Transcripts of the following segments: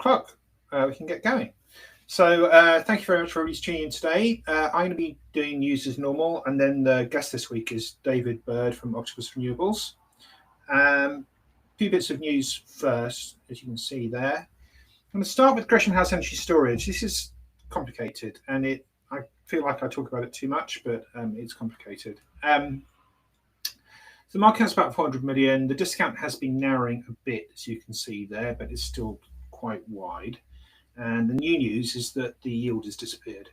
o'clock. We can get going. So thank you very much for everybody tuning in today. I'm going to be doing news as normal, and then the guest this week is David Bird from Octopus Renewables. A few bits of news first, as you can see there. I'm going to start with Gresham House Energy Storage. This is complicated, and I feel like I talk about it too much, but it's complicated. The market has about 400 million. The discount has been narrowing a bit, as you can see there, but it's still quite wide. And the new news is that the yield has disappeared.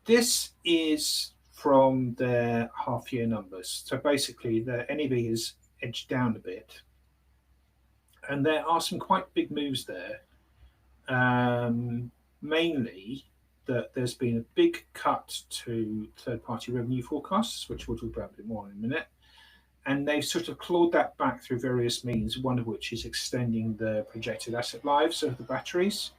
This is from their half-year numbers. So basically, the NAV is edged down a bit. And there are some quite big moves there. Mainly that there's been a big cut to third-party revenue forecasts, which we'll talk about a bit more in a minute. And they've sort of clawed that back through various means, one of which is extending the projected asset lives of the batteries,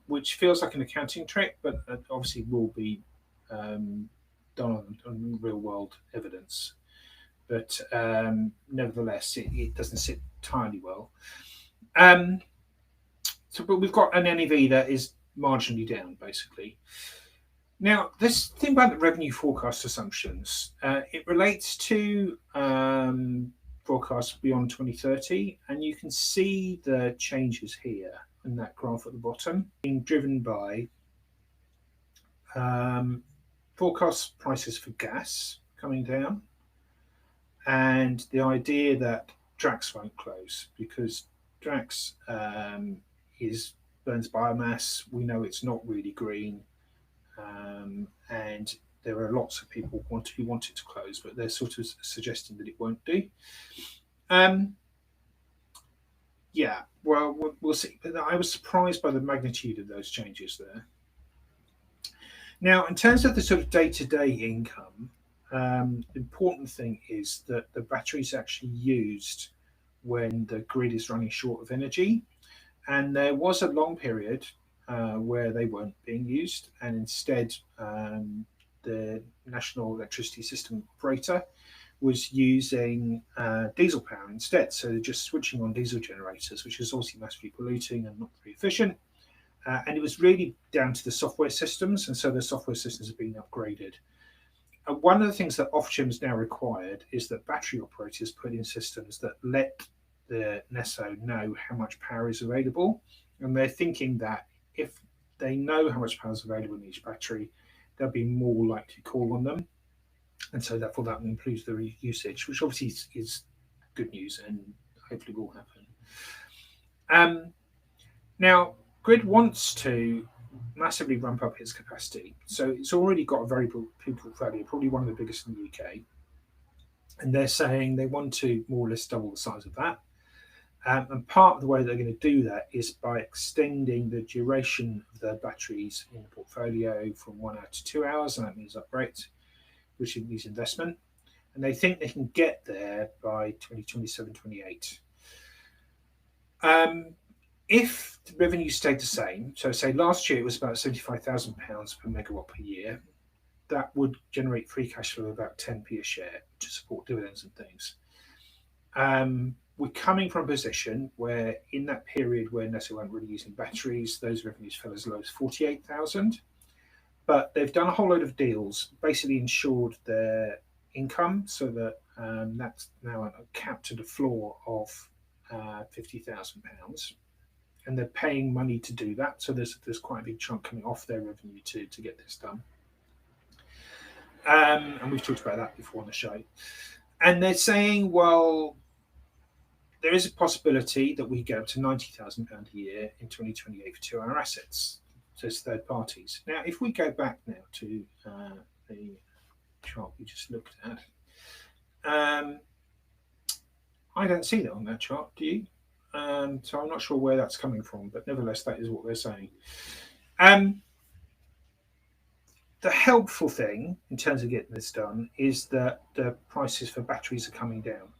which feels like an accounting trick, but obviously will be done on real-world evidence. But nevertheless, it doesn't sit entirely well. But we've got an NAV that is marginally down, basically. Now, this thing about the revenue forecast assumptions, it relates to forecasts beyond 2030, and you can see the changes here in that graph at the bottom, being driven by forecast prices for gas coming down, and the idea that Drax won't close because Drax burns biomass. We know it's not really green, and there are lots of people who want it to close, but they're sort of suggesting that it won't do. Yeah, well, we'll see. But I was surprised by the magnitude of those changes there. Now, in terms of the sort of day-to-day income, the important thing is that the battery is actually used when the grid is running short of energy. And there was a long period where they weren't being used, and instead the National Electricity System Operator was using diesel power instead. So they're just switching on diesel generators, which is obviously massively polluting and not very efficient. And it was really down to the software systems, and so the software systems are being upgraded. One of the things that Ofgem is now required is that battery operators put in systems that let the NESO know how much power is available, and they're thinking that if they know how much power is available in each battery, they'll be more likely to call on them, and so therefore that improves the usage, which obviously is good news and hopefully will happen. Now, Grid wants to massively ramp up its capacity, so it's already got a very big portfolio, probably one of the biggest in the UK, and they're saying they want to more or less double the size of that. And part of the way they're going to do that is by extending the duration of the batteries in the portfolio from 1 hour to 2 hours, and that means uprates, which needs investment. And they think they can get there by 2027-28. If the revenue stayed the same, so say last year it was about £75,000 per megawatt per year, that would generate free cash flow of about 10p a share to support dividends and things. We're coming from a position where in that period where NESO weren't really using batteries, those revenues fell as low as 48,000. But they've done a whole load of deals, basically ensured their income so that that's now capped at a floor of £50,000. And they're paying money to do that. So there's quite a big chunk coming off their revenue to get this done. And we've talked about that before on the show. And they're saying, well, there is a possibility that we get up to £90,000 a year in 2028 for 2 hour assets. So it's third parties. Now, if we go back now to the chart we just looked at, I don't see that on that chart, do you? So I'm not sure where that's coming from, but nevertheless, that is what they're saying. The helpful thing in terms of getting this done is that the prices for batteries are coming down.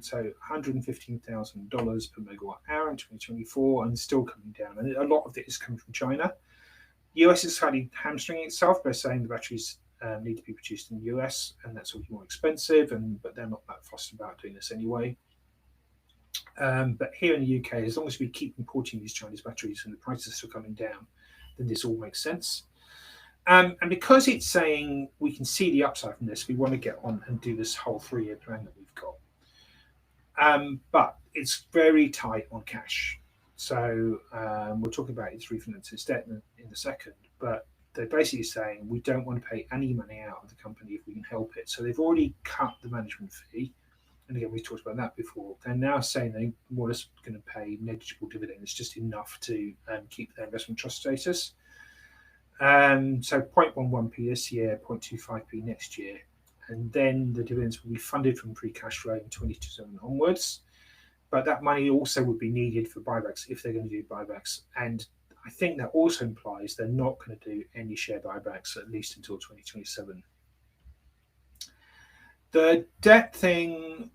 So $115,000 per megawatt hour in 2024 and still coming down. And a lot of it is coming from China. The US is slightly hamstringing itself by saying the batteries need to be produced in the US, and that's all more expensive, but they're not that fussed about doing this anyway. But here in the UK, as long as we keep importing these Chinese batteries and the prices are still coming down, then this all makes sense. And because it's saying we can see the upside from this, we want to get on and do this whole 3-year plan that we've got. But it's very tight on cash. So we'll talk about its refinance debt in a second. But they're basically saying we don't want to pay any money out of the company if we can help it. So they've already cut the management fee. And again, we talked about that before. They're now saying they want us going to pay negligible dividends, just enough to keep their investment trust status. So 0.11p this year, 0.25p next year. And then the dividends will be funded from free cash flow in 2027 onwards. But that money also would be needed for buybacks if they're going to do buybacks. And I think that also implies they're not going to do any share buybacks at least until 2027. The debt thing,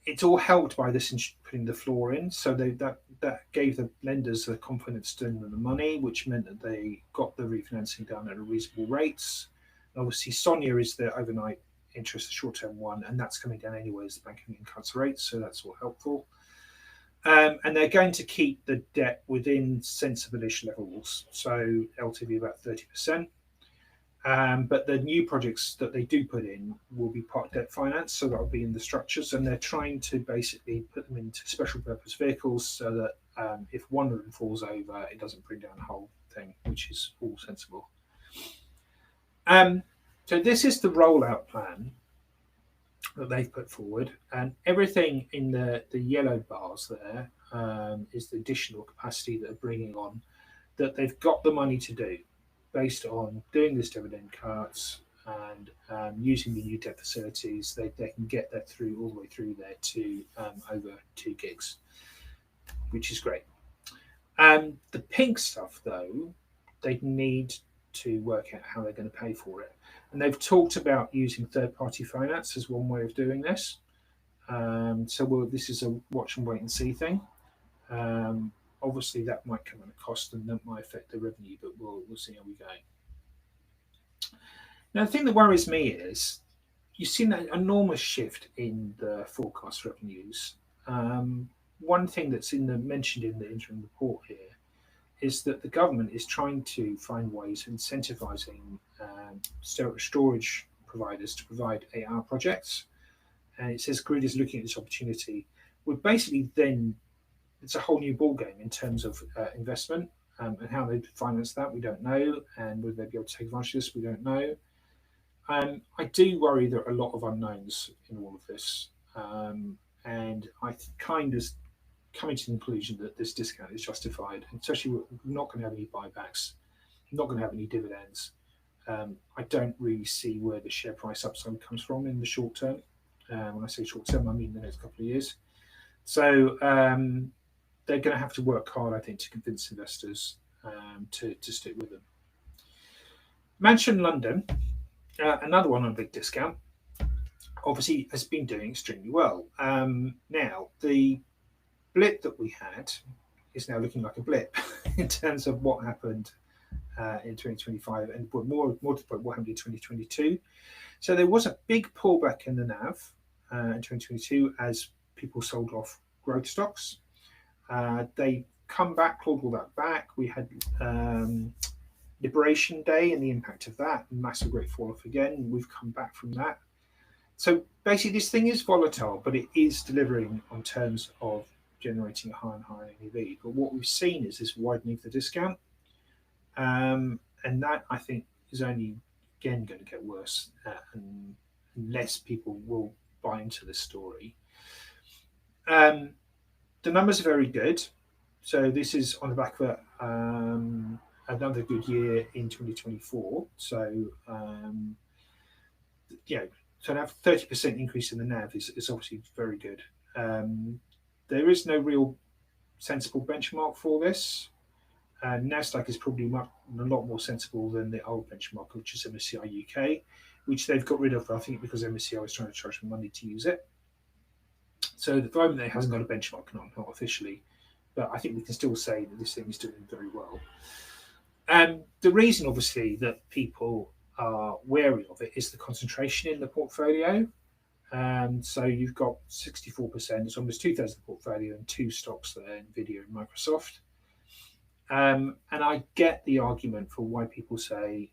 it's all helped by this putting the floor in. So that gave the lenders the confidence to lend them the money, which meant that they got the refinancing done at a reasonable rates. And obviously, SONIA is the overnight interest, the short-term one, and that's coming down anyway as the Bank of England cuts rates, so that's all helpful. And they're going to keep the debt within sensible-ish levels, so LTV about 30%. But the new projects that they do put in will be part debt finance, so that will be in the structures, and they're trying to basically put them into special purpose vehicles so that if one of them falls over, it doesn't bring down the whole thing, which is all sensible. So this is the rollout plan that they've put forward, and everything in the yellow bars there is the additional capacity that they're bringing on, that they've got the money to do, based on doing this dividend cuts and using the new debt facilities. They can get that through all the way through there to over 2 gigs, which is great. The pink stuff, though, they need to work out how they're going to pay for it. And they've talked about using third-party finance as one way of doing this. This is a watch and wait and see thing. Obviously, that might come at a cost and that might affect the revenue, but we'll see how we go. Now, the thing that worries me is you've seen that enormous shift in the forecast revenues. One thing that's mentioned in the interim report here is that the government is trying to find ways of incentivising storage providers to provide 8-hour projects. And it says Grid is looking at this opportunity. We're basically then, it's a whole new ballgame in terms of investment, and how they finance that, we don't know. And would they be able to take advantage of this, we don't know. I do worry there are a lot of unknowns in all of this. And I kind of coming to the conclusion that this discount is justified, and especially we're not going to have any buybacks, not going to have any dividends. I don't really see where the share price upside comes from in the short term. When I say short term, I mean the next couple of years. So they're going to have to work hard, I think, to convince investors to stick with them. Mansion London, another one on a big discount, obviously has been doing extremely well. Now, the blip that we had is now looking like a blip in terms of what happened in 2025 and more to the point, what happened in 2022. So there was a big pullback in the NAV in 2022 as people sold off growth stocks. They come back, clawed all that back. We had Liberation Day and the impact of that, massive great fall off again. We've come back from that. So basically this thing is volatile, but it is delivering on terms of generating a higher and higher NAV. But what we've seen is this widening of the discount. And that, I think, is only, again, going to get worse unless people will buy into this story. The numbers are very good. So this is on the back of another good year in 2024. So, so to have 30% increase in the NAV is obviously very good. There is no real sensible benchmark for this. Nasdaq is probably a lot more sensible than the old benchmark, which is MSCI UK, which they've got rid of, I think, because MSCI was trying to charge them money to use it. So at the moment, it hasn't got a benchmark, not officially, but I think we can still say that this thing is doing very well. The reason, obviously, that people are wary of it is the concentration in the portfolio. So you've got 64%, it's almost 2/3 of the portfolio, and two stocks there, Nvidia and Microsoft. And I get the argument for why people say,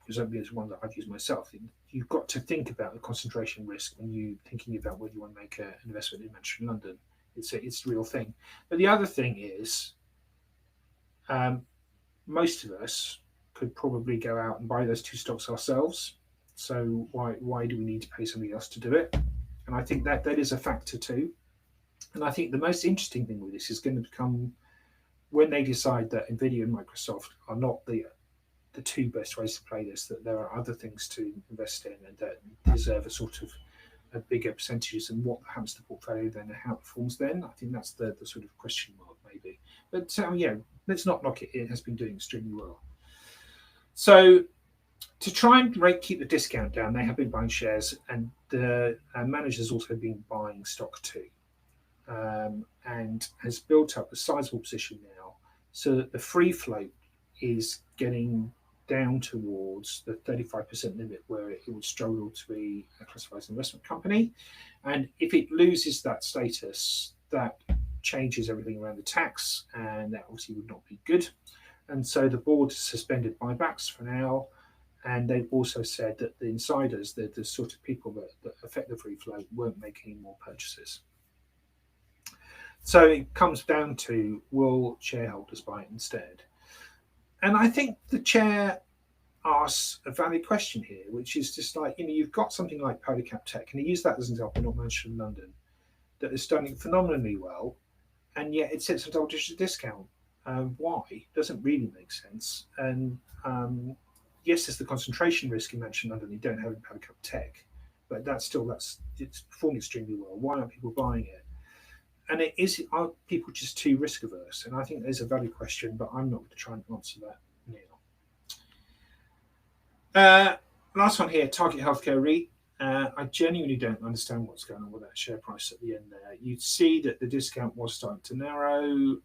because it's one that I've used myself, you've got to think about the concentration risk when you're thinking about whether you want to make an investment in Manchester and London. It's a real thing. But the other thing is, um, most of us could probably go out and buy those two stocks ourselves. So why do we need to pay somebody else to do it? And I think that is a factor too. And I think the most interesting thing with this is going to become when they decide that Nvidia and Microsoft are not the two best ways to play this, that there are other things to invest in and that deserve a sort of a bigger percentages, and what happens to the portfolio then and how it performs then. I think that's the sort of question mark maybe. But yeah, let's not knock it. It has been doing extremely well. So to try and keep the discount down, they have been buying shares, and the manager's also been buying stock too, and has built up a sizable position now, so that the free float is getting down towards the 35% limit where it would struggle to be classified as an investment company. And if it loses that status, that changes everything around the tax, and that obviously would not be good. And so the board suspended buybacks for now. And they've also said that the insiders, the sort of people that affect the free float, won't make any more purchases. So it comes down to, will shareholders buy it instead? And I think the chair asks a valid question here, which is just like, you've got something like Polycap Tech, and he used that as an example, not Manchester and London, that is done phenomenally well, and yet it sits at a double-digit discount. Why? Doesn't really make sense. And yes, there's the concentration risk in Manchester and London. You don't have in Polycap Tech, but it's performing extremely well. Why aren't people buying it? And are people just too risk averse? And I think there's a valid question, but I'm not going to try and answer that now. Last one here, Target Healthcare REIT. I genuinely don't understand what's going on with that share price at the end there. You'd see that the discount was starting to narrow.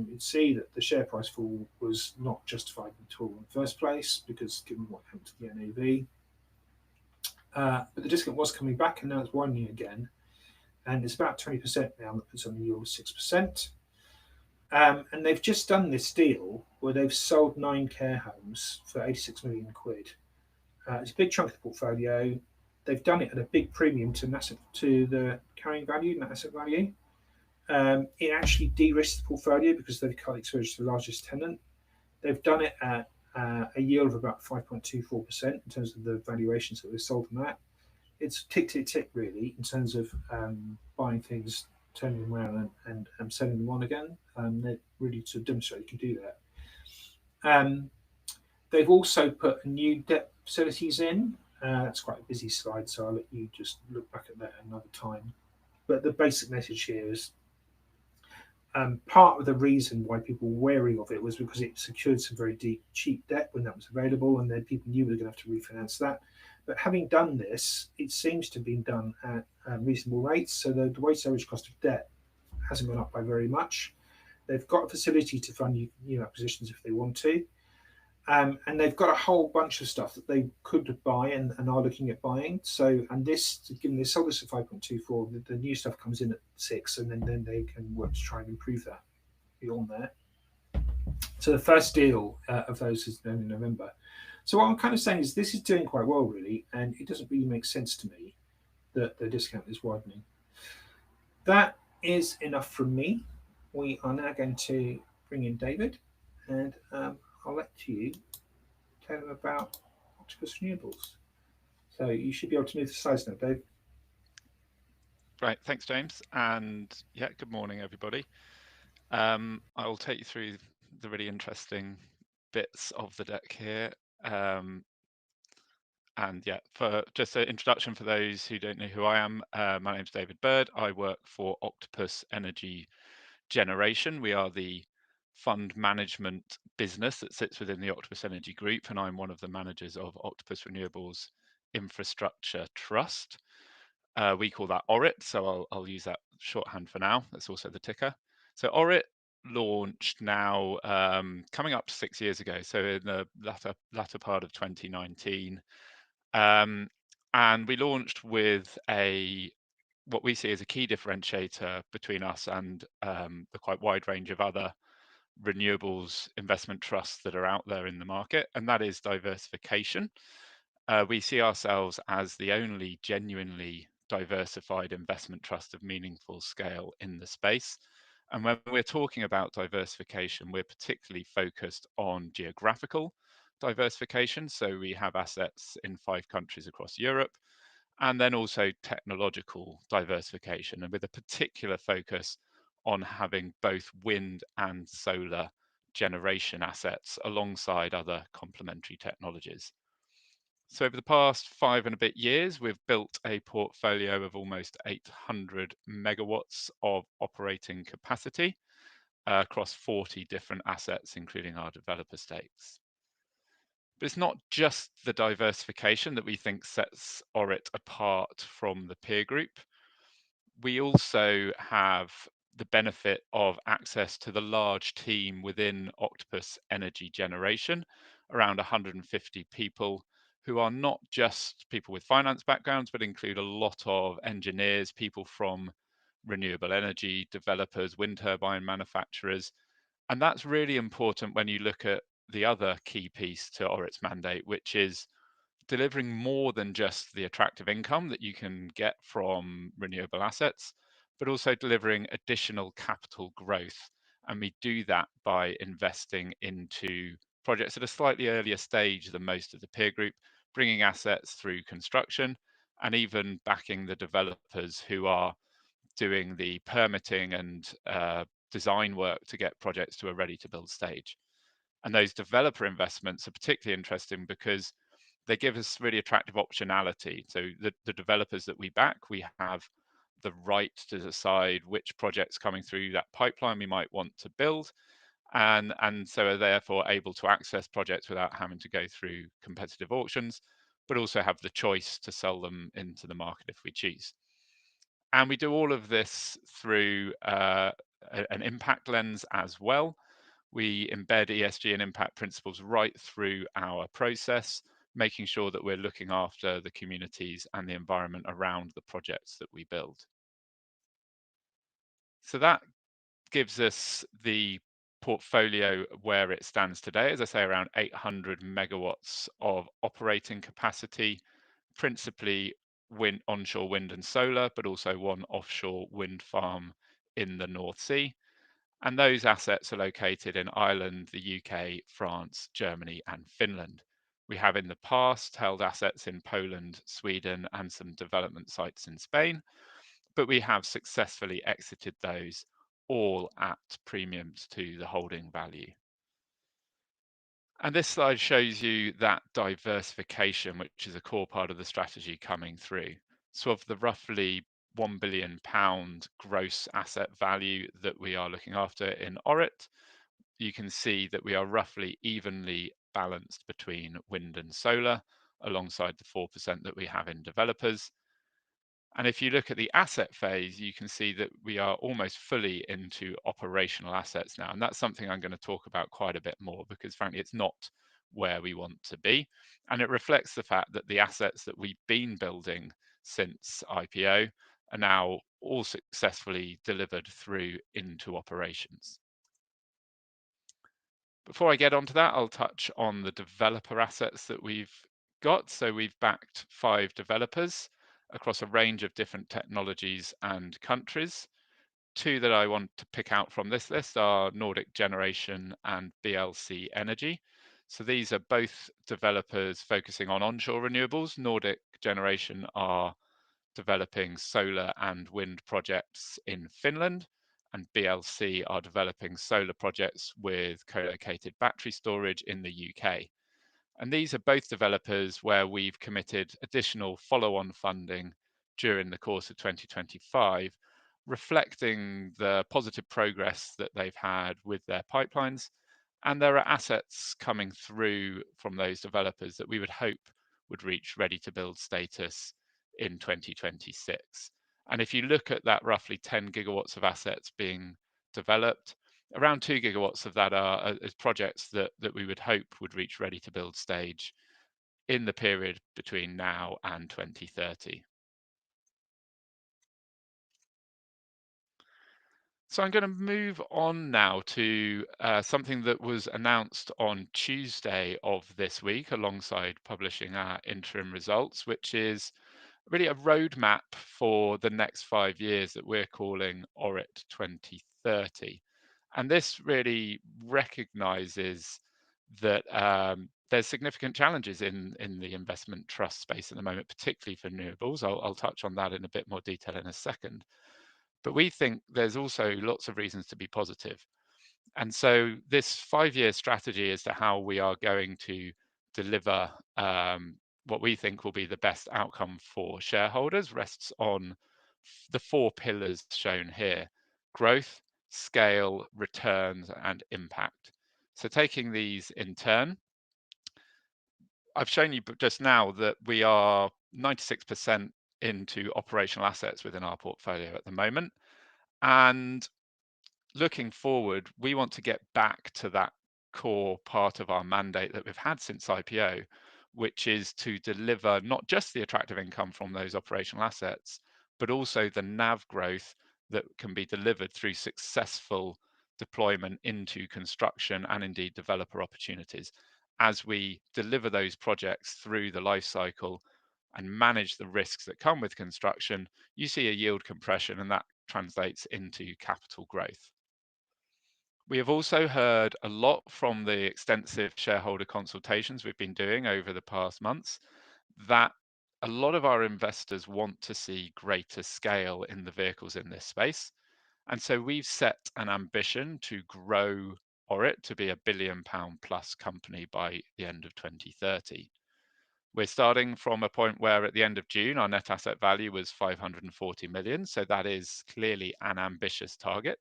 You'd see that the share price fall was not justified at all in the first place, because given what happened to the NAV. But the discount was coming back, and now it's widening again. And it's about 20% now, that puts on the yield of 6%. And they've just done this deal where they've sold 9 care homes for 86 million quid. It's a big chunk of the portfolio. They've done it at a big premium to the carrying value, net asset value. It actually de-risks the portfolio because they've cut exposure to the largest tenant. They've done it at a yield of about 5.24% in terms of the valuations that they've sold on that. It's tick, tick, tick, really, in terms of buying things, turning them around, and selling them on again. They really to demonstrate you can do that. They've also put new debt facilities in. That's quite a busy slide, so I'll let you just look back at that another time. But the basic message here is part of the reason why people were wary of it was because it secured some very cheap debt when that was available, and then people knew they were going to have to refinance that. But having done this, it seems to have been done at reasonable rates, so the weighted average cost of debt hasn't gone up by very much. They've got a facility to fund new acquisitions if they want to. And they've got a whole bunch of stuff that they could buy and are looking at buying. So, and this, given they sold this at 5.24, the new stuff comes in at 6, and then they can work to try and improve that beyond there. So the first deal of those is done in November. So what I'm kind of saying is this is doing quite well, really, and it doesn't really make sense to me that the discount is widening. That is enough from me. We are now going to bring in David, and I'll let you tell them about Octopus Renewables. So you should be able to move the slides now, Dave. Right, thanks, James. And yeah, good morning, everybody. I will take you through the really interesting bits of the deck here. And yeah, for just an introduction for those who don't know who I am, my name's David Bird. I work for Octopus Energy Generation. We are the fund management business that sits within the Octopus Energy Group, and I'm one of the managers of Octopus Renewables Infrastructure Trust. We call that ORIT, so I'll use that shorthand for now. That's also the ticker. So ORIT launched now coming up to 6 years ago, so in the latter part of 2019. And we launched with what we see as a key differentiator between us and the quite wide range of other renewables investment trusts that are out there in the market, and that is diversification. We see ourselves as the only genuinely diversified investment trust of meaningful scale in the space. And when we're talking about diversification, we're particularly focused on geographical diversification. So we have assets in 5 countries across Europe, and then also technological diversification, and with a particular focus on having both wind and solar generation assets alongside other complementary technologies. So over the past 5 and a bit years, we've built a portfolio of almost 800 megawatts of operating capacity across 40 different assets, including our developer stakes. But it's not just the diversification that we think sets ORIT apart from the peer group. We also have the benefit of access to the large team within Octopus Energy Generation, around 150 people who are not just people with finance backgrounds, but include a lot of engineers, people from renewable energy developers, wind turbine manufacturers. And that's really important when you look at the other key piece to ORIT's mandate, which is delivering more than just the attractive income that you can get from renewable assets, but also delivering additional capital growth. And we do that by investing into projects at a slightly earlier stage than most of the peer group, bringing assets through construction and even backing the developers who are doing the permitting and design work to get projects to a ready to build stage. And those developer investments are particularly interesting because they give us really attractive optionality. So the developers that we back, we have the right to decide which projects coming through that pipeline we might want to build, and so are therefore able to access projects without having to go through competitive auctions, but also have the choice to sell them into the market if we choose. And we do all of this through an impact lens as well. We embed ESG and impact principles right through our process, making sure that we're looking after the communities and the environment around the projects that we build. So that gives us the portfolio where it stands today, as I say, around 800 megawatts of operating capacity, principally onshore wind and solar, but also one offshore wind farm in the North Sea. And those assets are located in Ireland, the UK, France, Germany, and Finland. We have in the past held assets in Poland, Sweden, and some development sites in Spain, but we have successfully exited those all at premiums to the holding value. And this slide shows you that diversification, which is a core part of the strategy coming through. So of the roughly £1 billion gross asset value that we are looking after in ORIT, you can see that we are roughly evenly balanced between wind and solar, alongside the 4% that we have in developers. And if you look at the asset phase, you can see that we are almost fully into operational assets now. And that's something I'm going to talk about quite a bit more because, frankly, it's not where we want to be. And it reflects the fact that the assets that we've been building since IPO are now all successfully delivered through into operations. Before I get onto that, I'll touch on the developer assets that we've got. So we've backed 5 developers across a range of different technologies and countries. 2 that I want to pick out from this list are Nordic Generation and BLC Energy. So these are both developers focusing on onshore renewables. Nordic Generation are developing solar and wind projects in Finland, and BLC are developing solar projects with co-located battery storage in the UK. And these are both developers where we've committed additional follow-on funding during the course of 2025, reflecting the positive progress that they've had with their pipelines. And there are assets coming through from those developers that we would hope would reach ready to build status in 2026. And if you look at that roughly 10 gigawatts of assets being developed, around 2 gigawatts of that are as projects that we would hope would reach ready to build stage in the period between now and 2030. So I'm going to move on now to something that was announced on Tuesday of this week alongside publishing our interim results, which is really a roadmap for the next 5 years that we're calling ORIT 2030. And this really recognises that there's significant challenges in the investment trust space at the moment, particularly for renewables. I'll touch on that in a bit more detail in a second. But we think there's also lots of reasons to be positive. And so this 5-year strategy as to how we are going to deliver what we think will be the best outcome for shareholders rests on the 4 pillars shown here: growth, scale, returns, and impact. So taking these in turn, I've shown you just now that we are 96% into operational assets within our portfolio at the moment. And looking forward, we want to get back to that core part of our mandate that we've had since IPO, which is to deliver not just the attractive income from those operational assets, but also the NAV growth that can be delivered through successful deployment into construction and indeed developer opportunities. As we deliver those projects through the life cycle and manage the risks that come with construction, you see a yield compression, and that translates into capital growth. We have also heard a lot from the extensive shareholder consultations we've been doing over the past months that a lot of our investors want to see greater scale in the vehicles in this space. And so we've set an ambition to grow ORIT to be a £1 billion plus company by the end of 2030. We're starting from a point where at the end of June, our net asset value was 540 million. So that is clearly an ambitious target.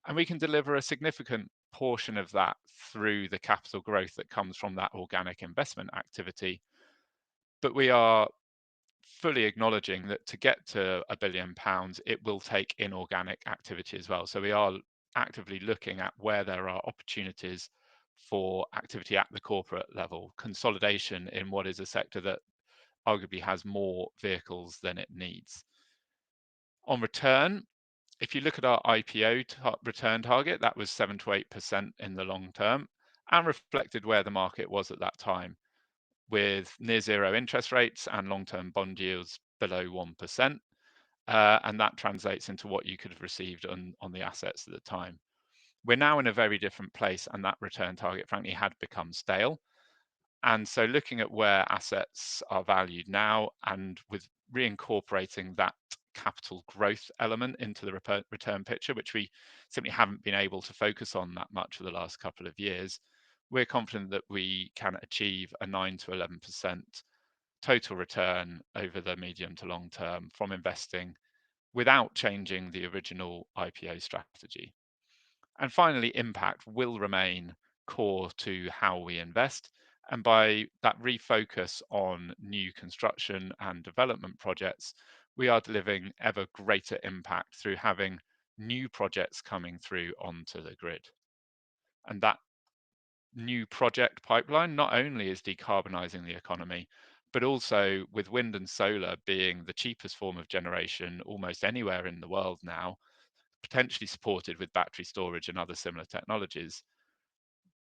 And we can deliver a significant portion of that through the capital growth that comes from that organic investment activity. But we are fully acknowledging that to get to £1 billion, it will take inorganic activity as well. So we are actively looking at where there are opportunities for activity at the corporate level, consolidation in what is a sector that arguably has more vehicles than it needs. On return, if you look at our IPO return target, that was 7 to 8% in the long term and reflected where the market was at that time, with near zero interest rates and long-term bond yields below 1%. And that translates into what you could have received on the assets at the time. We're now in a very different place, and that return target, frankly, had become stale. And so looking at where assets are valued now and with reincorporating that capital growth element into the return picture, which we simply haven't been able to focus on that much for the last couple of years, we're confident that we can achieve a 9 to 11% total return over the medium to long term from investing without changing the original IPO strategy. And finally, impact will remain core to how we invest. And by that refocus on new construction and development projects, we are delivering ever greater impact through having new projects coming through onto the grid. And that new project pipeline not only is decarbonising the economy, but also with wind and solar being the cheapest form of generation almost anywhere in the world now, potentially supported with battery storage and other similar technologies.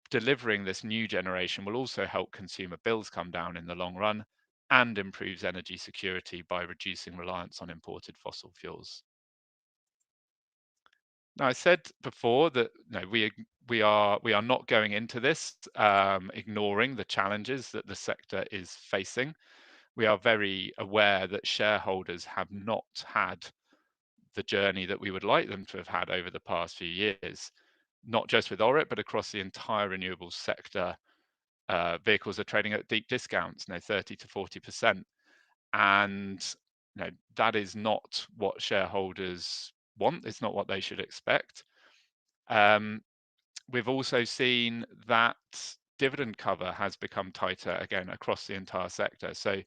Delivering this new generation will also help consumer bills come down in the long run and improves energy security by reducing reliance on imported fossil fuels. Now, I said before that we are not going into this ignoring the challenges that the sector is facing. We are very aware that shareholders have not had the journey that we would like them to have had over the past few years, not just with ORIT, but across the entire renewables sector. Vehicles are trading at deep discounts, 30 to 40%. And that is not what shareholders want. It's not what they should expect. We've also seen that dividend cover has become tighter again across the entire sector. So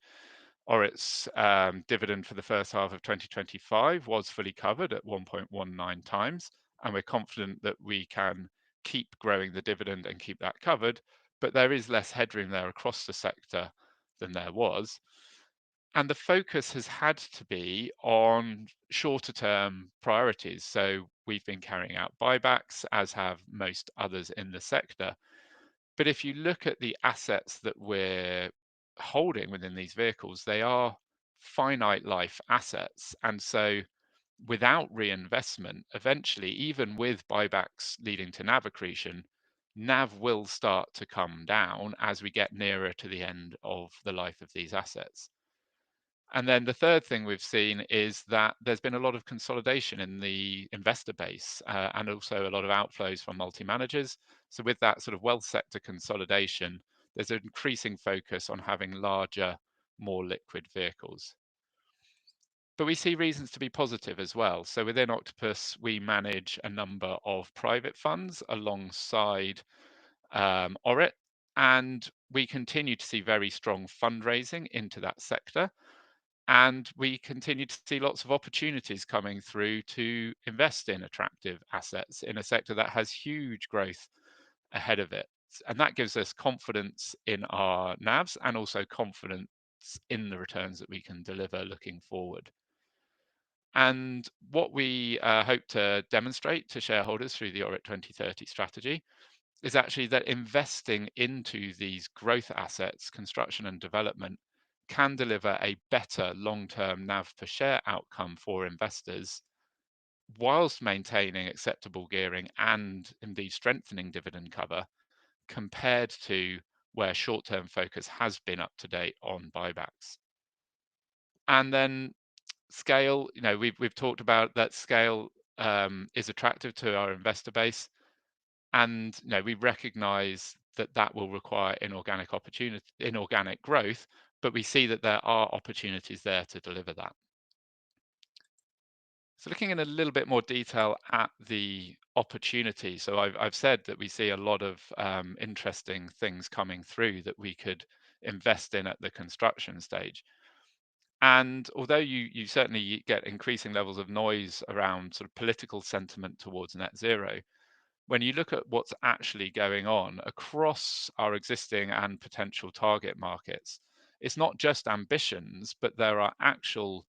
ORIT's dividend for the first half of 2025 was fully covered at 1.19 times, and we're confident that we can keep growing the dividend and keep that covered. But there is less headroom there across the sector than there was. And the focus has had to be on shorter term priorities. So we've been carrying out buybacks, as have most others in the sector. But if you look at the assets that we're holding within these vehicles, they are finite life assets. And so without reinvestment, eventually, even with buybacks leading to NAV accretion, NAV will start to come down as we get nearer to the end of the life of these assets. And then the third thing we've seen is that there's been a lot of consolidation in the investor base and also a lot of outflows from multi-managers. So with that sort of wealth sector consolidation, there's an increasing focus on having larger, more liquid vehicles. But we see reasons to be positive as well. So within Octopus, we manage a number of private funds alongside ORIT, and we continue to see very strong fundraising into that sector. And we continue to see lots of opportunities coming through to invest in attractive assets in a sector that has huge growth ahead of it. And that gives us confidence in our NAVs and also confidence in the returns that we can deliver looking forward. And what we hope to demonstrate to shareholders through the ORIT 2030 strategy is actually that investing into these growth assets, construction and development, can deliver a better long-term NAV per share outcome for investors, whilst maintaining acceptable gearing and indeed strengthening dividend cover, compared to where short-term focus has been up to date on buybacks. And then scale, we've talked about that scale is attractive to our investor base. And we recognize that that will require inorganic growth, but we see that there are opportunities there to deliver that. So looking in a little bit more detail at the opportunity. So I've said that we see a lot of interesting things coming through that we could invest in at the construction stage. And although you certainly get increasing levels of noise around sort of political sentiment towards net zero, when you look at what's actually going on across our existing and potential target markets, it's not just ambitions, but there are actual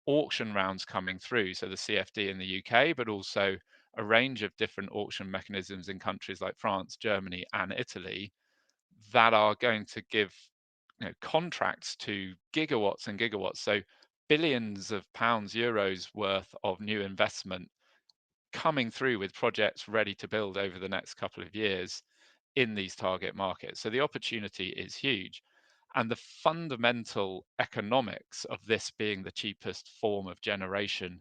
auction rounds coming through. So the CFD in the UK, but also a range of different auction mechanisms in countries like France, Germany, and Italy that are going to give contracts to gigawatts and gigawatts. So billions of pounds, euros worth of new investment coming through with projects ready to build over the next couple of years in these target markets. So the opportunity is huge. And the fundamental economics of this being the cheapest form of generation,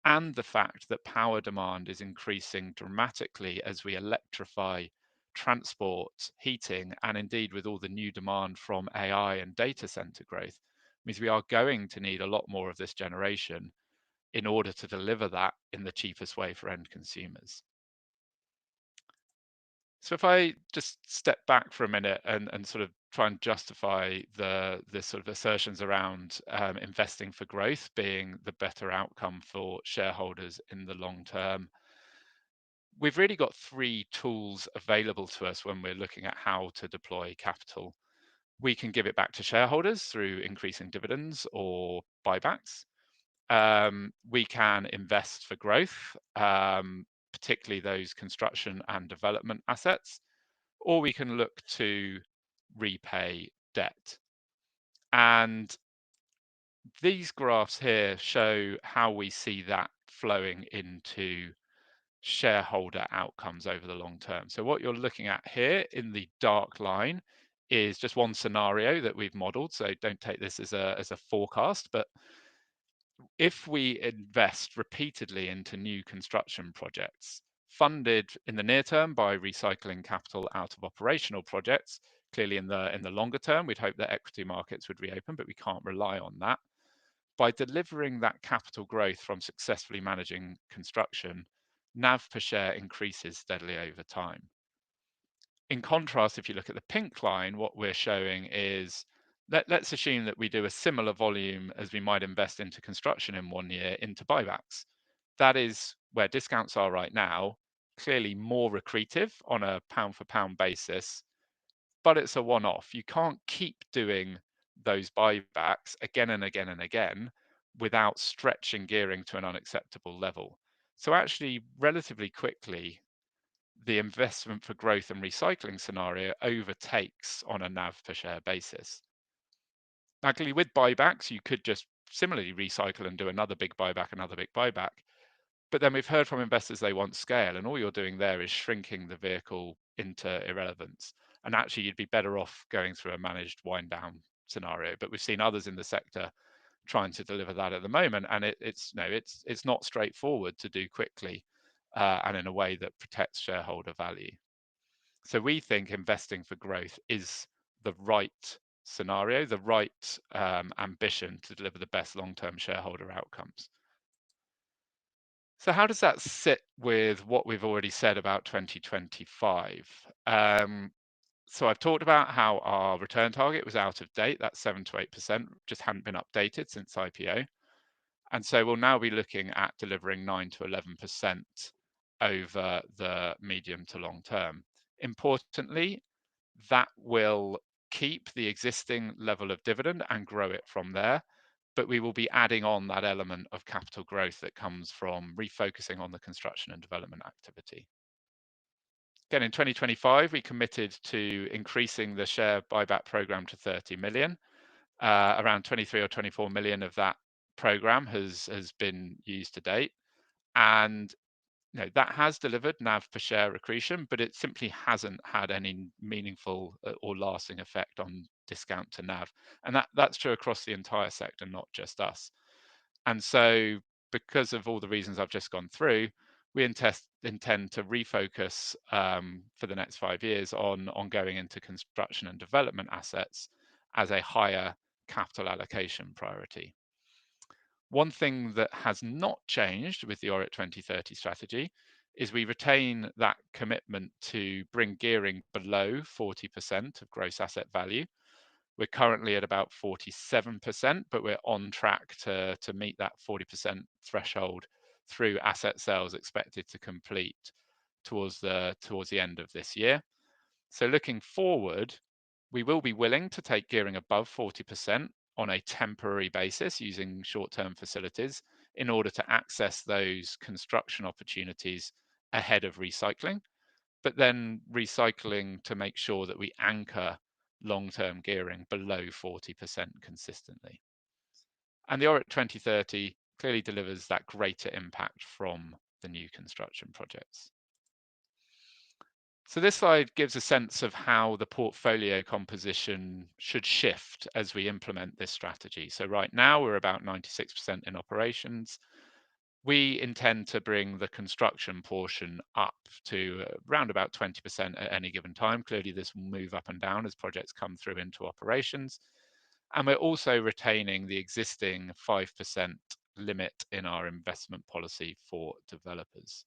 and the fact that power demand is increasing dramatically as we electrify transport, heating, and indeed with all the new demand from AI and data center growth, means we are going to need a lot more of this generation in order to deliver that in the cheapest way for end consumers. So if I just step back for a minute and sort of try and justify the sort of assertions around investing for growth being the better outcome for shareholders in the long term, we've really got three tools available to us when we're looking at how to deploy capital. We can give it back to shareholders through increasing dividends or buybacks. We can invest for growth, particularly those construction and development assets, or we can look to repay debt. And these graphs here show how we see that flowing into shareholder outcomes over the long term. So what you're looking at here in the dark line is just one scenario that we've modeled. So don't take this as a forecast, but if we invest repeatedly into new construction projects, funded in the near term by recycling capital out of operational projects, clearly in the longer term, we'd hope that equity markets would reopen, but we can't rely on that. By delivering that capital growth from successfully managing construction, NAV per share increases steadily over time. In contrast, if you look at the pink line, what we're showing is let's assume that we do a similar volume as we might invest into construction in 1 year into buybacks. That is where discounts are right now, clearly more accretive on a pound for pound basis, but it's a one-off. You can't keep doing those buybacks again and again and again without stretching gearing to an unacceptable level. So actually, relatively quickly, the investment for growth and recycling scenario overtakes on a NAV per share basis. Actually, with buybacks, you could just similarly recycle and do another big buyback, another big buyback. But then we've heard from investors they want scale, and all you're doing there is shrinking the vehicle into irrelevance. And actually, you'd be better off going through a managed wind down scenario. But we've seen others in the sector trying to deliver that at the moment, and it's not straightforward to do quickly and in a way that protects shareholder value. So we think investing for growth is the right scenario, the right ambition to deliver the best long-term shareholder outcomes. So how does that sit with what we've already said about 2025? So I've talked about how our return target was out of date. That's 7 to 8%, just hadn't been updated since IPO. And so we'll now be looking at delivering 9 to 11% over the medium to long term. Importantly, that will keep the existing level of dividend and grow it from there, but we will be adding on that element of capital growth that comes from refocusing on the construction and development activity. Again, in 2025, we committed to increasing the share buyback program to 30 million. Around 23 or 24 million of that program has been used to date. And that has delivered NAV per share accretion, but it simply hasn't had any meaningful or lasting effect on discount to NAV. And that's true across the entire sector, not just us. And so because of all the reasons I've just gone through, we intend to refocus for the next 5 years on going into construction and development assets as a higher capital allocation priority. One thing that has not changed with the ORIT 2030 strategy is we retain that commitment to bring gearing below 40% of gross asset value. We're currently at about 47%, but we're on track to meet that 40% threshold through asset sales expected to complete towards the end of this year. So looking forward, we will be willing to take gearing above 40% on a temporary basis using short-term facilities in order to access those construction opportunities ahead of recycling, but then recycling to make sure that we anchor long-term gearing below 40% consistently. And the ORIT 2030 clearly delivers that greater impact from the new construction projects. So this slide gives a sense of how the portfolio composition should shift as we implement this strategy. So right now we're about 96% in operations. We intend to bring the construction portion up to around about 20% at any given time. Clearly this will move up and down as projects come through into operations. And we're also retaining the existing 5% limit in our investment policy for developers.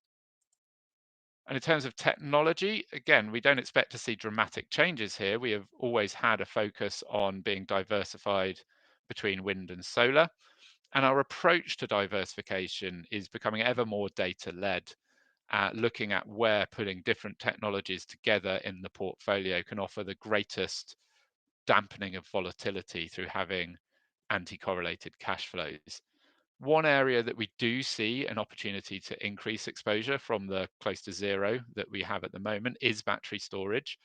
And in terms of technology, again, we don't expect to see dramatic changes here. We have always had a focus on being diversified between wind and solar. And our approach to diversification is becoming ever more data-led, looking at where putting different technologies together in the portfolio can offer the greatest dampening of volatility through having anti-correlated cash flows. One area that we do see an opportunity to increase exposure from the close to zero that we have at the moment is battery storage.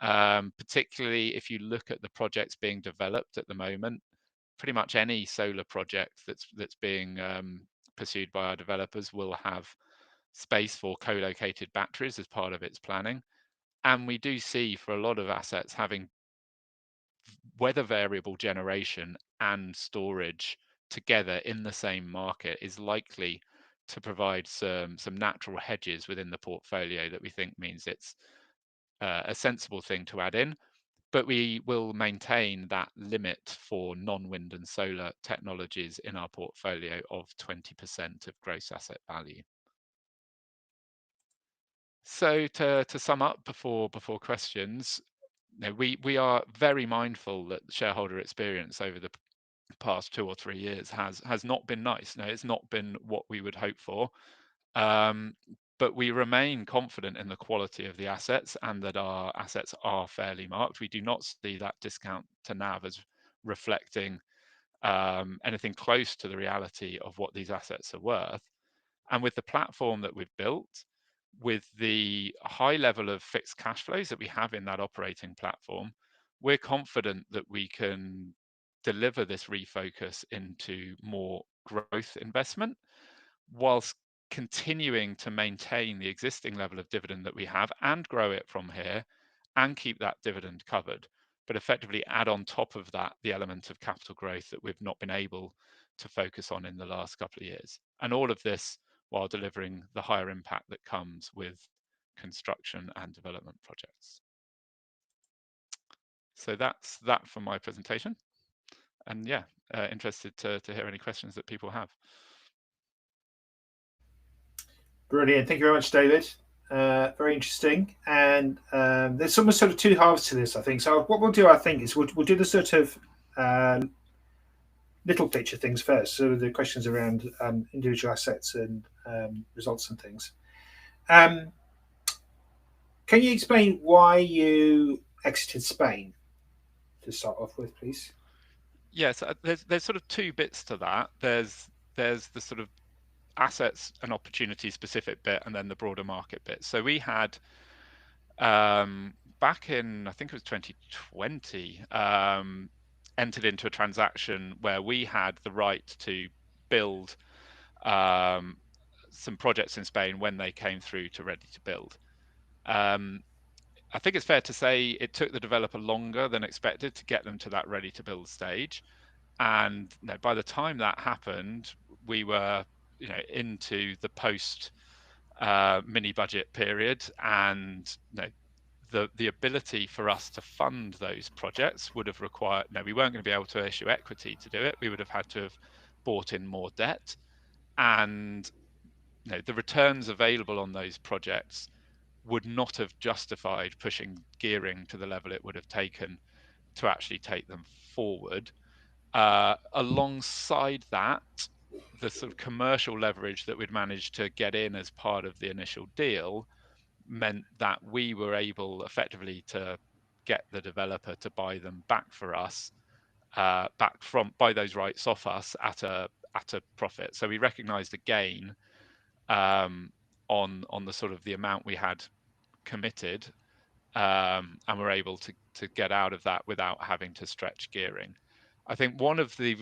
Particularly if you look at the projects being developed at the moment, pretty much any solar project that's being pursued by our developers will have space for co-located batteries as part of its planning. And we do see for a lot of assets having weather variable generation and storage together in the same market is likely to provide some natural hedges within the portfolio that we think means it's a sensible thing to add in, but we will maintain that limit for non-wind and solar technologies in our portfolio of 20% of gross asset value. So to sum up before questions, we are very mindful that shareholder experience over the past 2 or 3 years has not been nice. No, it's not been what we would hope for. But we remain confident in the quality of the assets and that our assets are fairly marked. We do not see that discount to NAV as reflecting anything close to the reality of what these assets are worth. And with the platform that we've built, with the high level of fixed cash flows that we have in that operating platform, we're confident that we can deliver this refocus into more growth investment whilst continuing to maintain the existing level of dividend that we have and grow it from here and keep that dividend covered, but effectively add on top of that the element of capital growth that we've not been able to focus on in the last couple of years. And all of this while delivering the higher impact that comes with construction and development projects. So that's that for my presentation. And yeah, interested to hear any questions that people have. Brilliant. Thank you very much, David. Very interesting. And there's almost sort of two halves to this, I think. So what we'll do, I think, is we'll do the sort of little picture things first. So the questions around individual assets and results and things. Can you explain why you exited Spain to start off with, please? Yes, there's sort of two bits to that. There's the sort of assets and opportunity specific bit, and then the broader market bit. So we had back in, I think it was 2020, entered into a transaction where we had the right to build some projects in Spain when they came through to ready to build. I think it's fair to say it took the developer longer than expected to get them to that ready to build stage. And by the time that happened, we were into the post mini budget period, and the ability for us to fund those projects would have required, we weren't going to be able to issue equity to do it. We would have had to have bought in more debt, and the returns available on those projects would not have justified pushing gearing to the level it would have taken to actually take them forward. Alongside that, the sort of commercial leverage that we'd managed to get in as part of the initial deal meant that we were able effectively to get the developer to buy them back for us, buy those rights off us at a profit. So we recognised a gain on the sort of the amount we had committed, and we're able to get out of that without having to stretch gearing. I think one of the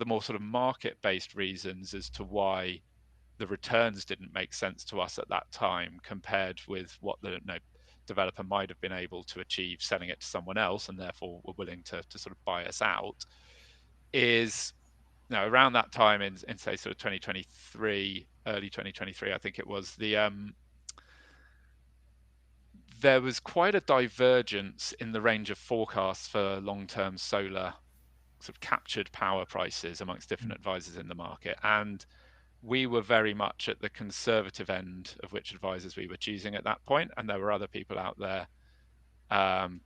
more sort of market-based reasons as to why the returns didn't make sense to us at that time compared with what the developer might have been able to achieve selling it to someone else, and therefore were willing to sort of buy us out, is around that time in say sort of 2023, early 2023, I think it was, there was quite a divergence in the range of forecasts for long-term solar sort of captured power prices amongst different advisors in the market. And we were very much at the conservative end of which advisors we were choosing at that point, and there were other people out there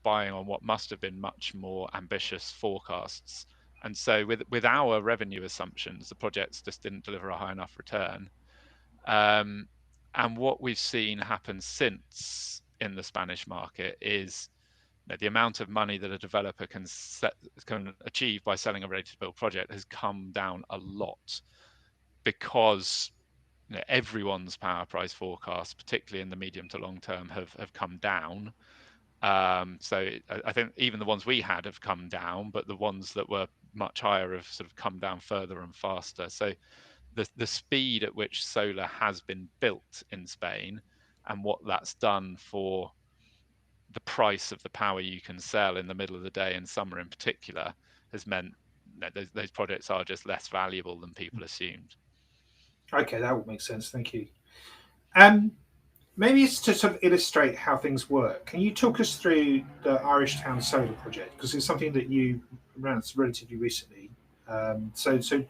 buying on what must have been much more ambitious forecasts. And so with our revenue assumptions, the projects just didn't deliver a high enough return. And what we've seen happen since in the Spanish market is the amount of money that a developer can achieve by selling a ready-to-build project has come down a lot, because everyone's power price forecasts, particularly in the medium to long term, have come down. So I think even the ones we had have come down, but the ones that were much higher have sort of come down further and faster. So the speed at which solar has been built in Spain and what that's done for the price of the power you can sell in the middle of the day in summer in particular has meant that those projects are just less valuable than people assumed. Okay, that would make sense. Thank you. Maybe it's to sort of illustrate how things work. Can you talk us through the Irish Town Solar Project? Because it's something that you ran relatively recently. So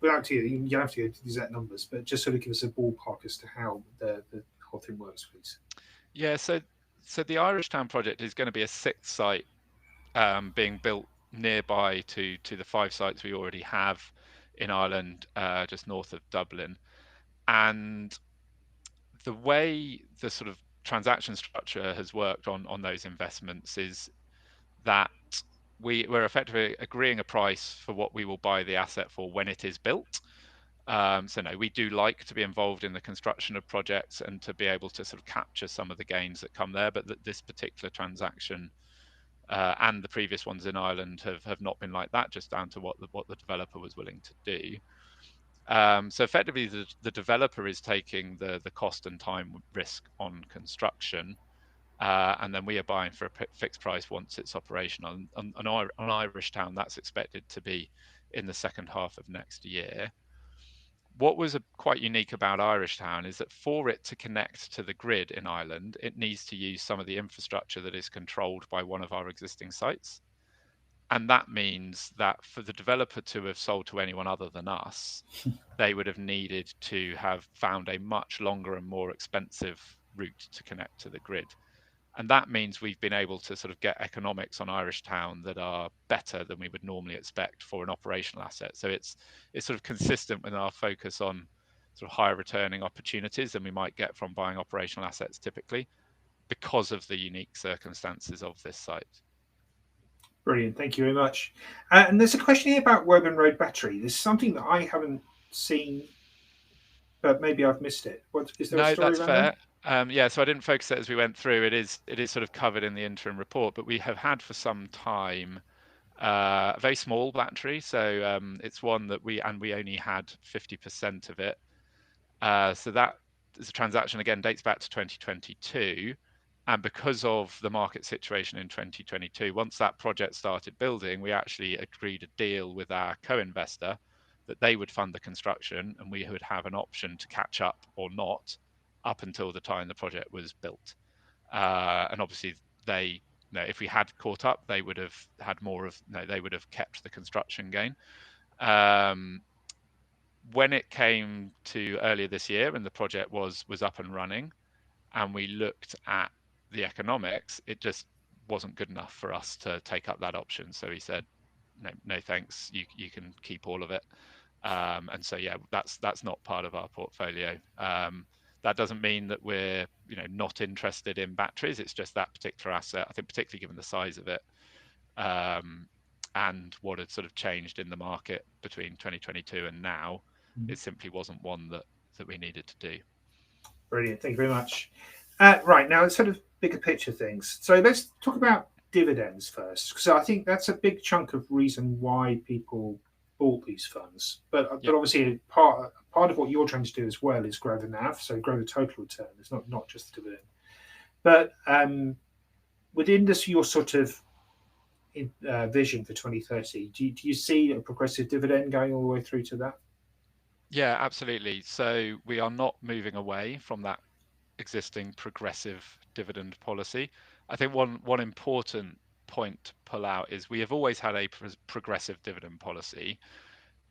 without you don't have to go to exact numbers, but just sort of give us a ballpark as to how the whole thing works, please. Yeah, so the Irish Town project is going to be a sixth site being built nearby to the 5 sites we already have in Ireland, just north of Dublin. And the way the sort of transaction structure has worked on those investments is that we're effectively agreeing a price for what we will buy the asset for when it is built. So no, we do like to be involved in the construction of projects and to be able to sort of capture some of the gains that come there. But this particular transaction and the previous ones in Ireland have not been like that, just down to what the developer was willing to do. So effectively, the developer is taking the cost and time risk on construction, and then we are buying for a fixed price once it's operational. On Irish Town, that's expected to be in the second half of next year. What was quite unique about Irish Town is that for it to connect to the grid in Ireland, it needs to use some of the infrastructure that is controlled by one of our existing sites. And that means that for the developer to have sold to anyone other than us, they would have needed to have found a much longer and more expensive route to connect to the grid. And that means we've been able to sort of get economics on Irish Town that are better than we would normally expect for an operational asset. So it's sort of consistent with our focus on sort of higher returning opportunities than we might get from buying operational assets typically, because of the unique circumstances of this site. Brilliant. Thank you very much. And there's a question here about Woburn Road Battery. There's something that I haven't seen, but maybe I've missed it. What is there a No, story that's around that? fair. Yeah, so I didn't focus it as we went through. It is sort of covered in the interim report, but we have had for some time a very small battery. So it's one that we only had 50% of it. So that is a transaction, again, dates back to 2022. And because of the market situation in 2022, once that project started building, we actually agreed a deal with our co-investor that they would fund the construction and we would have an option to catch up or not up until the time the project was built. And obviously, they, if we had caught up, they would have had more of, they would have kept the construction gain. When it came to earlier this year and the project was up and running, and we looked at the economics, it just wasn't good enough for us to take up that option. So he said, no thanks, you can keep all of it. And so yeah, that's not part of our portfolio. That doesn't mean that we're not interested in batteries. It's just that particular asset, I think, particularly given the size of it, and what had sort of changed in the market between 2022 and now, it simply wasn't one that we needed to do. Brilliant. Thank you very much. Right, now, it's sort of bigger picture things. So let's talk about dividends first. So I think that's a big chunk of reason why people bought these funds. But Yep. obviously, part of what you're trying to do as well is grow the NAV, so grow the total return. It's not just the dividend. But within this, your sort of vision for 2030, do you see a progressive dividend going all the way through to that? Yeah, absolutely. So we are not moving away from that existing progressive dividend policy. I think one important point to pull out is we have always had a progressive dividend policy.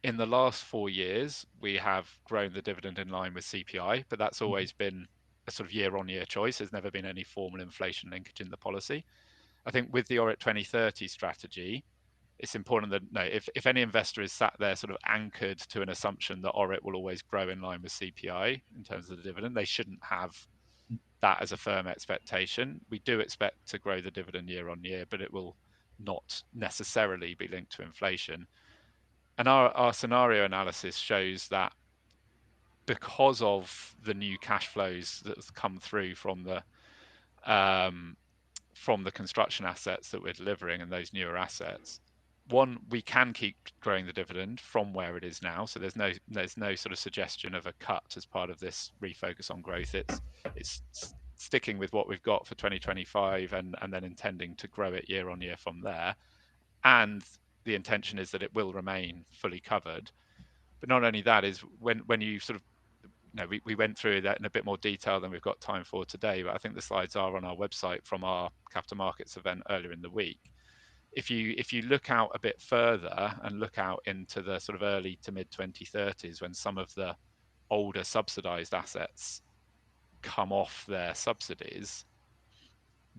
In the last 4 years, we have grown the dividend in line with CPI, but that's always been a sort of year-on-year choice. There's never been any formal inflation linkage in the policy. I think with the ORIT 2030 strategy, it's important that if any investor is sat there sort of anchored to an assumption that ORIT will always grow in line with CPI in terms of the dividend, they shouldn't have that as a firm expectation. We do expect to grow the dividend year on year, but it will not necessarily be linked to inflation. And our scenario analysis shows that because of the new cash flows that have come through from the construction assets that we're delivering and those newer assets, one, we can keep growing the dividend from where it is now. So there's no sort of suggestion of a cut as part of this refocus on growth. It's sticking with what we've got for 2025 and then intending to grow it year on year from there. And the intention is that it will remain fully covered. But not only that, is when you sort of we went through that in a bit more detail than we've got time for today, but I think the slides are on our website from our capital markets event earlier in the week. If you look out a bit further and look out into the sort of early to mid 2030s, when some of the older subsidized assets come off their subsidies,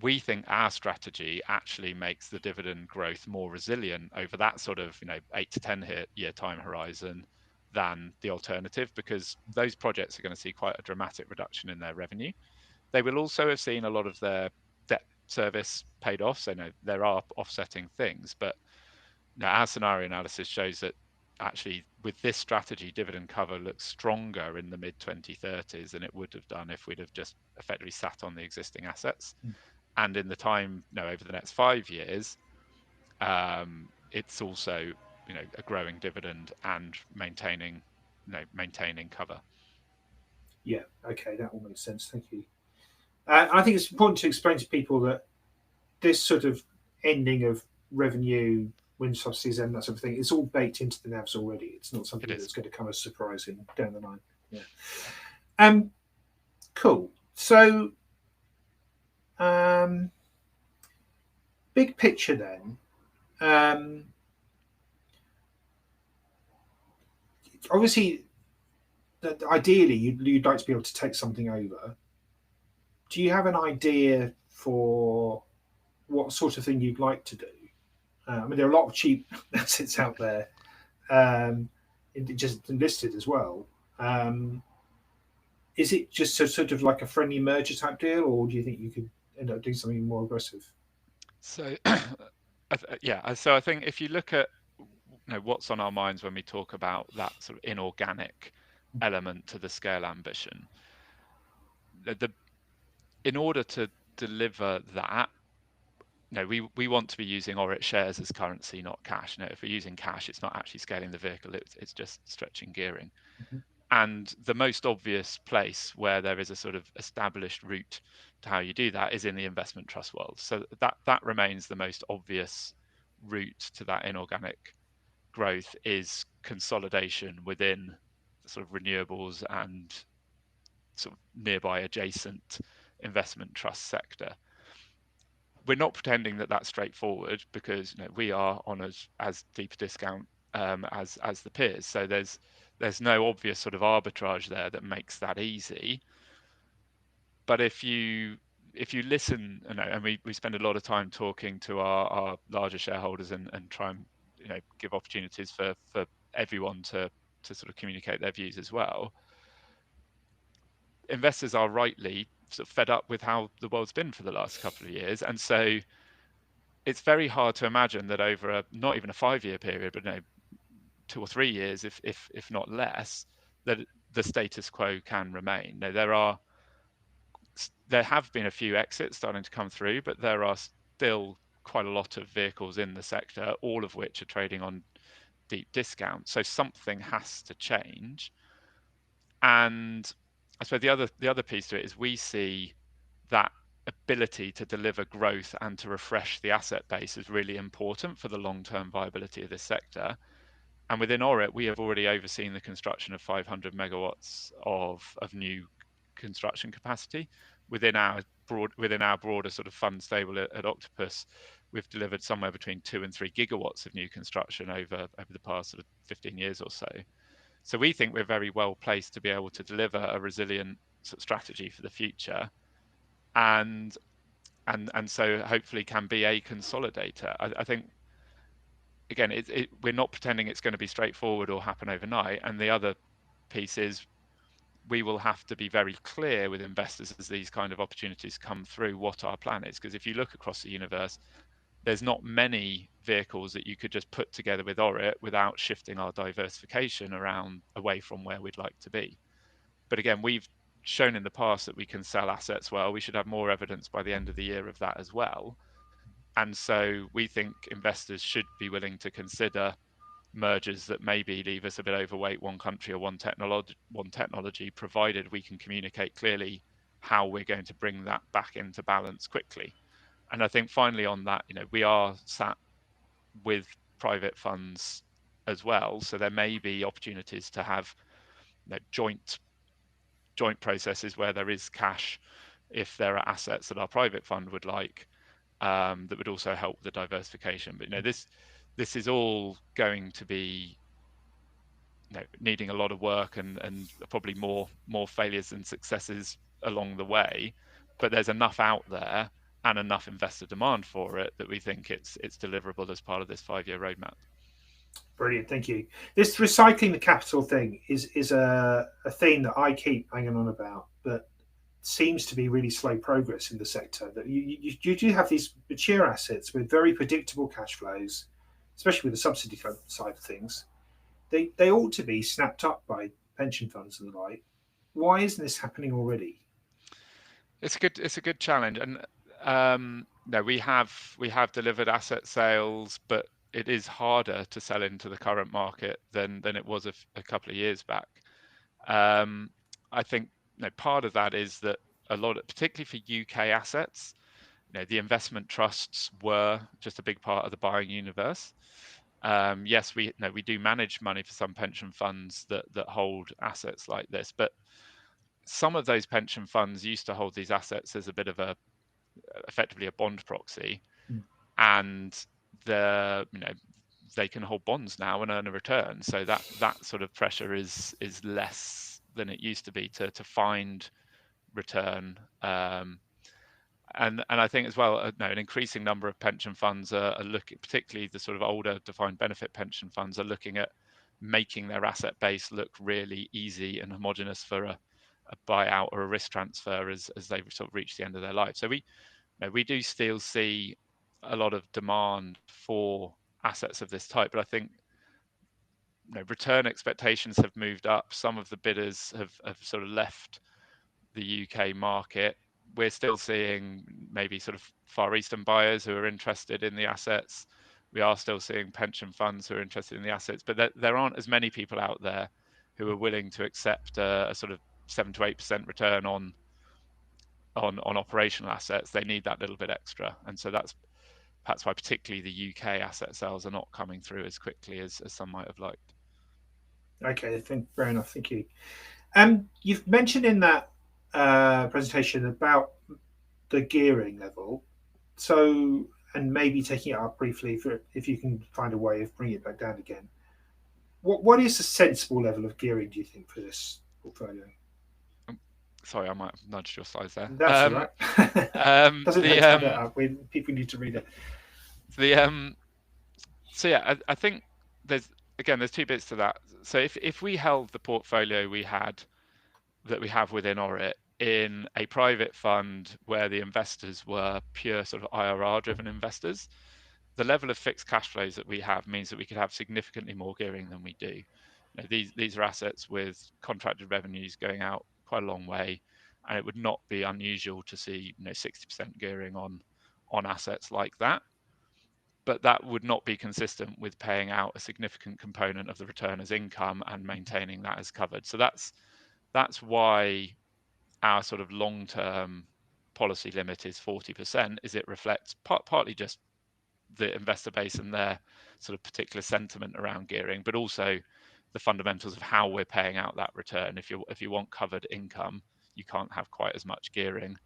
we think our strategy actually makes the dividend growth more resilient over that sort of 8 to 10 year time horizon than the alternative, because those projects are going to see quite a dramatic reduction in their revenue. They will also have seen a lot of their debt service paid off. So no, there are offsetting things, but no, our scenario analysis shows that actually with this strategy, dividend cover looks stronger in the mid 2030s than it would have done if we'd have just effectively sat on the existing assets. And in the time, over the next 5 years, it's also, a growing dividend and maintaining cover. Yeah, okay, that all makes sense. Thank you. I think it's important to explain to people that this sort of ending of revenue, wind subsidies, and that sort of thing, it's all baked into the NAVs already. It's not something that's going to come as a surprise down the line. Yeah. Cool. So, big picture then. Obviously, ideally, you'd like to be able to take something over. Do you have an idea for what sort of thing you'd like to do? I mean, there are a lot of cheap assets out there, just listed as well. Is it just sort of like a friendly merger type deal, or do you think you could end up doing something more aggressive? So, yeah. So I think if you look at what's on our minds when we talk about that sort of inorganic element to the scale ambition, in order to deliver that, we want to be using ORIT shares as currency, not cash. If we're using cash, it's not actually scaling the vehicle; it's just stretching gearing. Mm-hmm. And the most obvious place where there is a sort of established route to how you do that is in the investment trust world. So that remains the most obvious route to that inorganic growth, is consolidation within the sort of renewables and sort of nearby adjacent investment trust sector. We're not pretending that that's straightforward, because we are on as deep a discount as the peers. So there's no obvious sort of arbitrage there that makes that easy. But if you listen, and we spend a lot of time talking to our larger shareholders and try and give opportunities for everyone to sort of communicate their views as well. Investors are rightly sort of fed up with how the world's been for the last couple of years, and so it's very hard to imagine that over not even a 5-year period, but 2 or 3 years, if not less, that the status quo can remain. There have been a few exits starting to come through, but there are still quite a lot of vehicles in the sector, all of which are trading on deep discounts. So something has to change. And I suppose the other piece to it is we see that ability to deliver growth and to refresh the asset base is really important for the long-term viability of this sector. And within ORIT, we have already overseen the construction of 500 megawatts of new construction capacity. Within our broader sort of fund stable at Octopus, we've delivered somewhere between 2 and 3 gigawatts of new construction over the past sort of 15 years or so. So we think we're very well placed to be able to deliver a resilient sort of strategy for the future, and so hopefully can be a consolidator. I think, again, we're not pretending it's going to be straightforward or happen overnight. And the other piece is we will have to be very clear with investors as these kind of opportunities come through what our plan is. Because if you look across the universe, there's not many vehicles that you could just put together with ORIT without shifting our diversification around away from where we'd like to be. But again, we've shown in the past that we can sell assets well. We should have more evidence by the end of the year of that as well. And so we think investors should be willing to consider mergers that maybe leave us a bit overweight one country or one technology, provided we can communicate clearly how we're going to bring that back into balance quickly. And I think finally on that, we are sat with private funds as well, so there may be opportunities to have joint processes where there is cash, if there are assets that our private fund would like, that would also help the diversification. But this is all going to be needing a lot of work and probably more failures than successes along the way. But there's enough out there and enough investor demand for it that we think it's deliverable as part of this 5-year roadmap. Brilliant, thank you. This recycling the capital thing is a theme that I keep hanging on about, but seems to be really slow progress in the sector. That you do have these mature assets with very predictable cash flows, especially with the subsidy side of things. They ought to be snapped up by pension funds and the like. Why isn't this happening already? It's a good challenge, and no, we have delivered asset sales, but it is harder to sell into the current market than it was a couple of years back. Um, I think part of that is that a lot of, particularly for UK assets, the investment trusts were just a big part of the buying universe. Yes, we do manage money for some pension funds that hold assets like this, but some of those pension funds used to hold these assets as a bit of a effectively a bond proxy, Mm. and the they can hold bonds now and earn a return. So that sort of pressure is less than it used to be to find return. And I think as well, no, an increasing number of pension funds are looking, particularly the sort of older defined benefit pension funds, are looking at making their asset base look really easy and homogenous for a buyout or a risk transfer as they sort of reach the end of their life. So we do still see a lot of demand for assets of this type, but I think return expectations have moved up. Some of the bidders have sort of left the UK market. We're still seeing maybe sort of Far Eastern buyers who are interested in the assets. We are still seeing pension funds who are interested in the assets, but there aren't as many people out there who are willing to accept a sort of 7 to 8% return on operational assets. They need that little bit extra, and so that's perhaps why particularly the UK asset sales are not coming through as quickly as some might have liked. Okay, I think fair enough. Thank you. You've mentioned in that presentation about the gearing level. So, and maybe taking it up briefly for if you can find a way of bringing it back down again. What is a sensible level of gearing, do you think, for this portfolio? Sorry, I might have nudged your slides there. That's all right. Doesn't hurt The to have it up. People need to read it. the So yeah, I think there's two bits to that. So if we held the portfolio we have within ORIT in a private fund where the investors were pure sort of IRR driven investors, the level of fixed cash flows that we have means that we could have significantly more gearing than we do. These are assets with contracted revenues going out quite a long way, and it would not be unusual to see 60% gearing on assets like that. But that would not be consistent with paying out a significant component of the return as income and maintaining that as covered. So that's why our sort of long-term policy limit is 40%, is it reflects partly just the investor base and their sort of particular sentiment around gearing, but also the fundamentals of how we're paying out that return. If you want covered income, you can't have quite as much gearing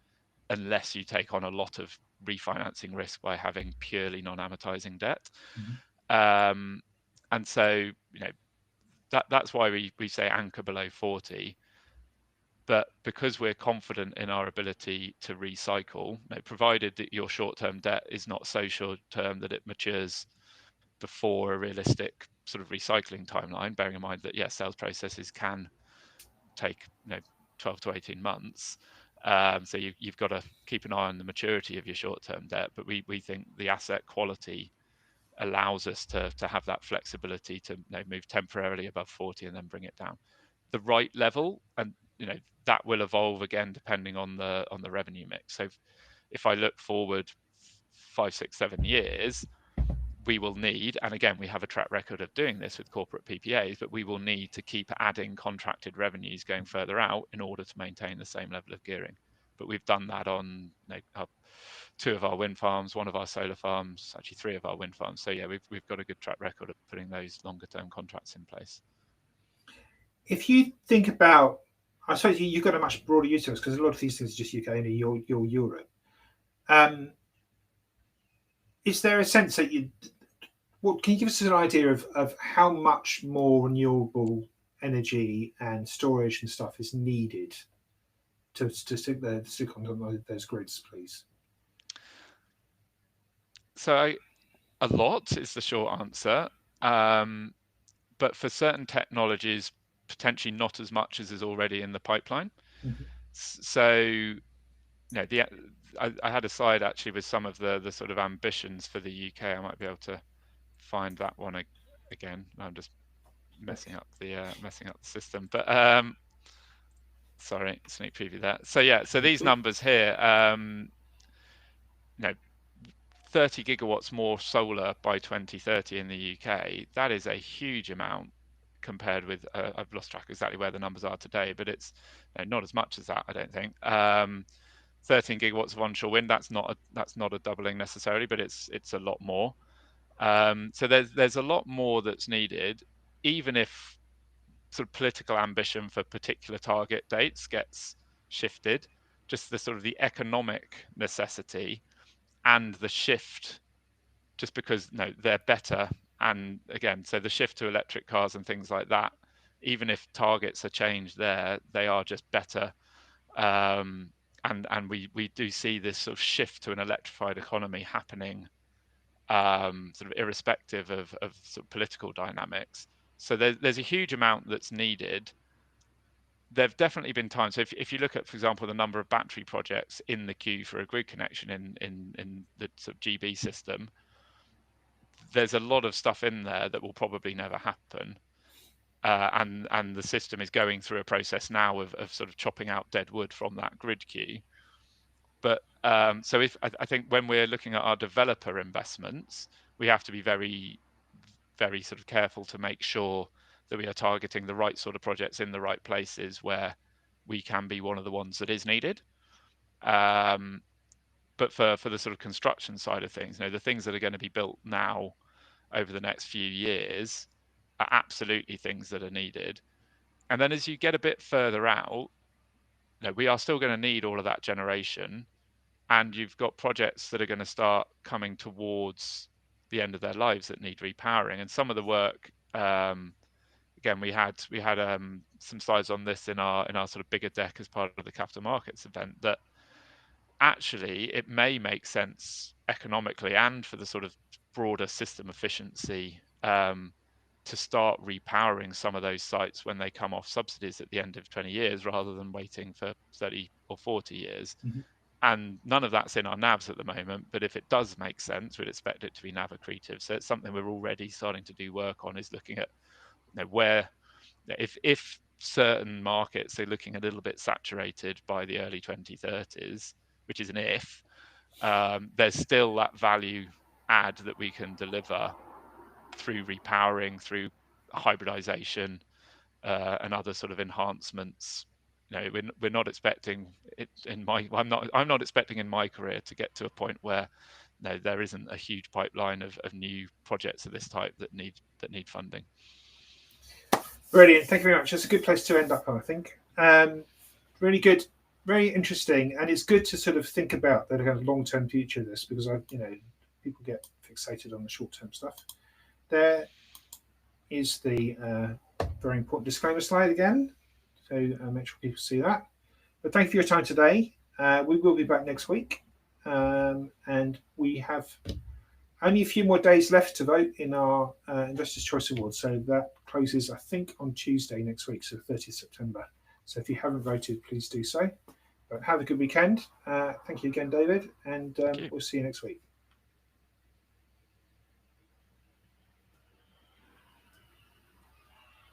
unless you take on a lot of refinancing risk by having purely non-amortizing debt. Mhm. Um, and so, that's why we say anchor below 40. But because we're confident in our ability to recycle, provided that your short-term debt is not so short-term that it matures before a realistic sort of recycling timeline, bearing in mind that yes, sales processes can take 12 to 18 months. So you've got to keep an eye on the maturity of your short-term debt, but we think the asset quality allows us to have that flexibility to move temporarily above 40 and then bring it down. The right level, and that will evolve again depending on the revenue mix. So if I look forward 5, 6, 7 years, we will need, and again, we have a track record of doing this with corporate PPAs, but we will need to keep adding contracted revenues going further out in order to maintain the same level of gearing. But we've done that on two of our wind farms, one of our solar farms, actually three of our wind farms. So yeah, we've got a good track record of putting those longer term contracts in place. If you think about, I suppose you've got a much broader use case because a lot of these things are just UK and you're Europe. Is there a sense that what can you give us an idea of how much more renewable energy and storage and stuff is needed to stick on those grids, please? So a lot is the short answer, but for certain technologies, potentially not as much as is already in the pipeline. Mhm. So, I had a slide actually with some of the sort of ambitions for the UK. I might be able to find that one again. I'm just messing up the system, but sorry, sneak preview there. So yeah, so these numbers here, 30 gigawatts more solar by 2030 in the UK. That is a huge amount compared with, I've lost track exactly where the numbers are today, but it's not as much as that, I don't think. 13 gigawatts of onshore wind, that's not a doubling necessarily, but it's a lot more. So there's a lot more that's needed, even if sort of political ambition for particular target dates gets shifted. Just the sort of the economic necessity and the shift, just because they're better, and again, so the shift to electric cars and things like that, even if targets are changed there, they are just better. And we do see this sort of shift to an electrified economy happening, sort of irrespective of sort of political dynamics. So there's a huge amount that's needed. There've definitely been times. So if you look at, for example, the number of battery projects in the queue for a grid connection in the sort of GB system, there's a lot of stuff in there that will probably never happen. And the system is going through a process now of sort of chopping out dead wood from that grid queue. But so I think when we're looking at our developer investments, we have to be very, very sort of careful to make sure that we are targeting the right sort of projects in the right places where we can be one of the ones that is needed. But for the sort of construction side of things, the things that are going to be built now over the next few years are absolutely things that are needed. And then as you get a bit further out, we are still going to need all of that generation. And you've got projects that are going to start coming towards the end of their lives that need repowering. And some of the work, again, we had some slides on this in our sort of bigger deck as part of the capital markets event, that actually it may make sense economically and for the sort of broader system efficiency, to start repowering some of those sites when they come off subsidies at the end of 20 years rather than waiting for 30 or 40 years. Mm-hmm. And none of that's in our NAVs at the moment, but if it does make sense, we'd expect it to be NAV accretive. So it's something we're already starting to do work on, is looking at where, if certain markets are looking a little bit saturated by the early 2030s, which is an if, there's still that value add that we can deliver through repowering, through hybridization, and other sort of enhancements. We're not expecting it I'm not expecting in my career to get to a point where there isn't a huge pipeline of new projects of this type that need funding. Brilliant. Thank you very much. That's a good place to end up, I think. Really good, very interesting, and it's good to sort of think about the kind of long-term future of this, because people get fixated on the short-term stuff. There is the very important disclaimer slide again, so make sure people see that. But thank you for your time today. We will be back next week, and we have only a few more days left to vote in our Investors' Choice Awards. So that closes, I think, on Tuesday next week, so 30th September. So if you haven't voted, please do so. But have a good weekend. Thank you again, David, and we'll see you next week.